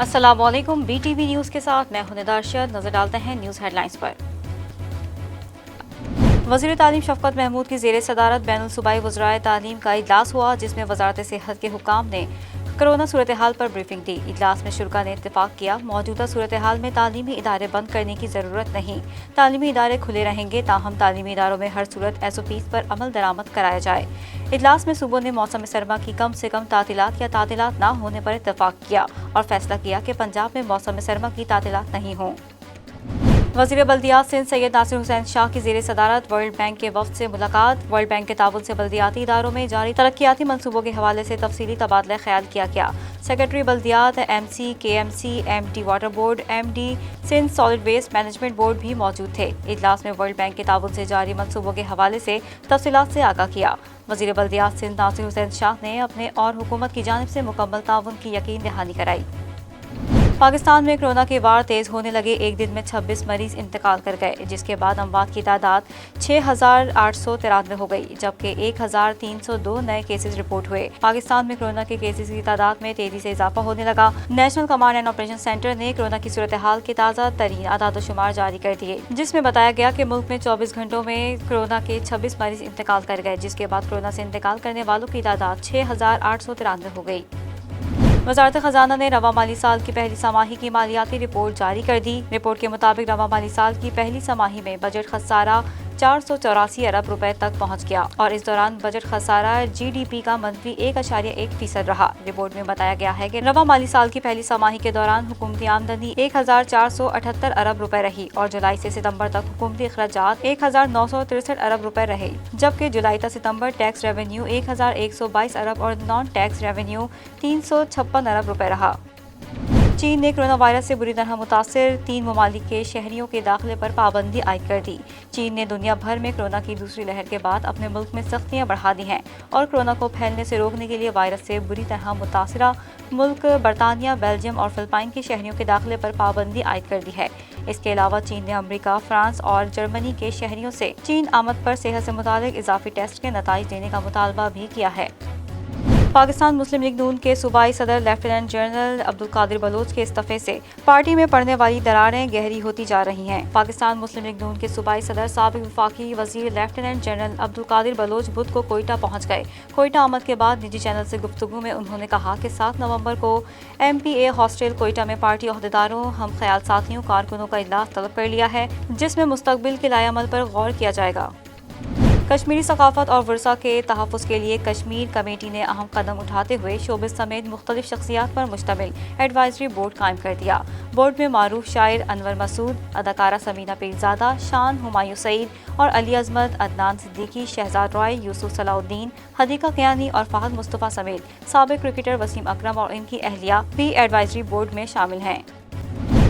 السلام علیکم، B T V news کے ساتھ میں ہوں ندا ارشد۔ نظر ڈالتے ہیں نیوز ہیڈ لائنز پر۔ وزیر تعلیم شفقت محمود کی زیر صدارت بین الصوبائی وزرائے تعلیم کا اجلاس ہوا، جس میں وزارت صحت کے حکام نے کرونا صورتحال پر بریفنگ دی۔ اجلاس میں شرکاء نے اتفاق کیا، موجودہ صورتحال میں تعلیمی ادارے بند کرنے کی ضرورت نہیں، تعلیمی ادارے کھلے رہیں گے، تاہم تعلیمی اداروں میں ہر صورت SOPs پر عمل درآمد کرایا جائے۔ اجلاس میں صوبوں نے موسم سرما کی کم سے کم تعطیلات یا تعطیلات نہ ہونے پر اتفاق کیا اور فیصلہ کیا کہ پنجاب میں موسم سرما کی تعطیلات نہیں ہوں۔ وزیر بلدیات سندھ سید ناصر حسین شاہ کی زیر صدارت ورلڈ بینک کے وفد سے ملاقات۔ ورلڈ بینک کے تعاون سے بلدیاتی اداروں میں جاری ترقیاتی منصوبوں کے حوالے سے تفصیلی تبادلہ خیال کیا گیا۔ سیکرٹری بلدیات MC KMC MD water board MD Sindh solid waste management board بھی موجود تھے۔ اجلاس میں ورلڈ بینک کے تعاون سے جاری منصوبوں کے حوالے سے تفصیلات سے آگاہ کیا۔ وزیر بلدیات سندھ ناصر حسین شاہ نے اپنے اور حکومت کی جانب سے مکمل تعاون کی یقین دہانی کرائی۔ پاکستان میں کرونا کے وار تیز ہونے لگے، ایک دن میں 26 مریض انتقال کر گئے، جس کے بعد اموات کی تعداد 6,893 ہو گئی، جبکہ 1,302 نئے کیسز رپورٹ ہوئے۔ پاکستان میں کرونا کے کیسز کی تعداد میں تیزی سے اضافہ ہونے لگا۔ National command and operation centre نے کرونا کی صورتحال کے تازہ ترین اعداد و شمار جاری کر دیے، جس میں بتایا گیا کہ ملک میں 24 گھنٹوں میں کرونا کے 26 مریض انتقال کر گئے، جس کے بعد کرونا سے انتقال کرنے والوں کی تعداد 6,893 ہو گئی۔ وزارت خزانہ نے رواں مالی سال کی پہلی سماہی کی مالیاتی رپورٹ جاری کر دی۔ رپورٹ کے مطابق رواں مالی سال کی پہلی سماہی میں بجٹ خسارہ 484 ارب روپے تک پہنچ گیا اور اس دوران بجٹ خسارہ GDP کا منفی 1.1% رہا۔ رپورٹ میں بتایا گیا ہے کہ رواں مالی سال کی پہلی سماہی کے دوران حکومتی آمدنی 1,478 ارب روپے رہی اور جولائی سے ستمبر تک حکومتی اخراجات 1,963 ارب روپے رہے، جبکہ جولائی تا ستمبر ٹیکس ریونیو 1,122 ارب اور نان ٹیکس ریونیو 356 ارب روپے رہا۔ چین نے کرونا وائرس سے بری طرح متاثر 3 ممالک کے شہریوں کے داخلے پر پابندی عائد کر دی۔ چین نے دنیا بھر میں کرونا کی دوسری لہر کے بعد اپنے ملک میں سختیاں بڑھا دی ہیں اور کرونا کو پھیلنے سے روکنے کے لیے وائرس سے بری طرح متاثرہ ملک برطانیہ، بیلجیم اور فلپائن کے شہریوں کے داخلے پر پابندی عائد کر دی ہے۔ اس کے علاوہ چین نے امریکہ، فرانس اور جرمنی کے شہریوں سے چین آمد پر صحت سے متعلق اضافی ٹیسٹ کے نتائج دینے کا مطالبہ بھی کیا ہے۔ پاکستان مسلم لیگ نون کے صوبائی صدر لیفٹیننٹ جنرل عبدالقادر بلوچ کے استعفے سے پارٹی میں پڑنے والی دراریں گہری ہوتی جا رہی ہیں۔ پاکستان مسلم لیگ نون کے صوبائی صدر سابق وفاقی وزیر لیفٹیننٹ جنرل عبدالقادر بلوچ بدھ کو کوئٹہ پہنچ گئے۔ کوئٹہ آمد کے بعد نجی چینل سے گفتگو میں انہوں نے کہا کہ 7 نومبر کو MPA ہاسٹل کوئٹہ میں پارٹی عہدیداروں، ہم خیال ساتھیوں، کارکنوں کا اجلاس طلب کر لیا ہے، جس میں مستقبل کے لائحہ عمل پر غور کیا جائے گا۔ کشمیری ثقافت اور ورثہ کے تحفظ کے لیے کشمیر کمیٹی نے اہم قدم اٹھاتے ہوئے شوبز سمیت مختلف شخصیات پر مشتمل ایڈوائزری بورڈ قائم کر دیا۔ بورڈ میں معروف شاعر انور مسعود، اداکارہ سمینہ پیرزادہ، شان ہمایوں سعید اور علی عظمت، عدنان صدیقی، شہزاد رائے، یوسف صلاح الدین، حدیقہ کیانی اور فہد مصطفیٰ سمیت سابق کرکٹر وسیم اکرم اور ان کی اہلیہ بھی ایڈوائزری بورڈ میں شامل ہیں۔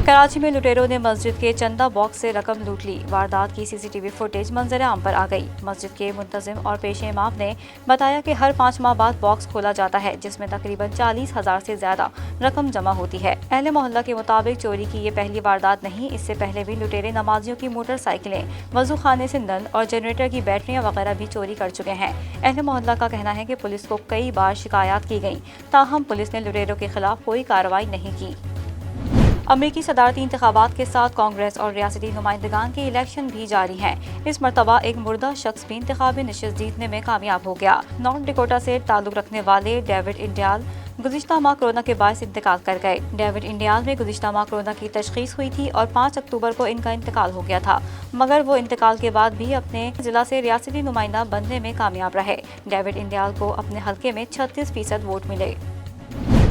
کراچی میں لٹیروں نے مسجد کے چندہ باکس سے رقم لوٹ لی، واردات کی CCTV فوٹیج منظر عام پر آ گئی۔ مسجد کے منتظم اور پیش امام نے بتایا کہ ہر 5 ماہ بعد باکس کھولا جاتا ہے، جس میں تقریباً 40,000 سے زیادہ رقم جمع ہوتی ہے۔ اہل محلہ کے مطابق چوری کی یہ پہلی واردات نہیں، اس سے پہلے بھی لٹیرے نمازیوں کی موٹر سائیکلیں، وضو خانے سے نل اور جنریٹر کی بیٹریاں وغیرہ بھی چوری کر چکے ہیں۔ اہل محلہ کا کہنا ہے کہ پولیس کو کئی بار شکایات کی گئیں، تاہم پولیس نے لٹیروں کے خلاف کوئی کارروائی نہیں کی۔ امریکی صدارتی انتخابات کے ساتھ کانگریس اور ریاستی نمائندگان کے الیکشن بھی جاری ہیں۔ اس مرتبہ ایک مردہ شخص بھی انتخابی نشست جیتنے میں کامیاب ہو گیا۔ نارتھ ڈیکوٹا سے تعلق رکھنے والے ڈیوڈ انڈیال گزشتہ ماہ کورونا کے باعث انتقال کر گئے۔ ڈیوڈ انڈیال میں گزشتہ ماہ کورونا کی تشخیص ہوئی تھی اور 5 اکتوبر کو ان کا انتقال ہو گیا تھا، مگر وہ انتقال کے بعد بھی اپنے ضلع سے ریاستی نمائندہ بننے میں کامیاب رہے۔ ڈیوڈ انڈیال کو اپنے حلقے میں 36% ووٹ ملے۔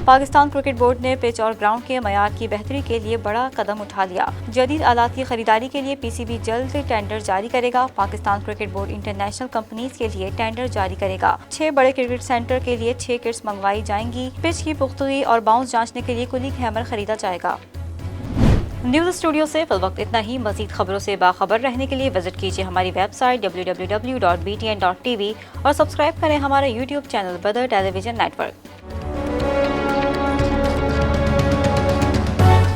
پاکستان کرکٹ بورڈ نے پچ اور گراؤنڈ کے معیار کی بہتری کے لیے بڑا قدم اٹھا لیا۔ جدید آلات کی خریداری کے لیے PCB جلد ٹینڈر جاری کرے گا۔ Pakistan cricket board international companies کے لیے ٹینڈر جاری کرے گا۔ 6 بڑے کرکٹ سینٹر کے لیے 6 کٹس منگوائی جائیں گی۔ پچ کی پختگی اور باؤنس جانچنے کے لیے کولنگ ہیمر خریدا جائے گا۔ نیوز اسٹوڈیو سے فی الوقت اتنا ہی۔ مزید خبروں سے باخبر رہنے کے لیے وزٹ کیجیے ہماری ویب سائٹ www.btn.tv اور سبسکرائب کریں ہمارا YouTube چینل بدر ٹیلی ویژن نیٹ ورک۔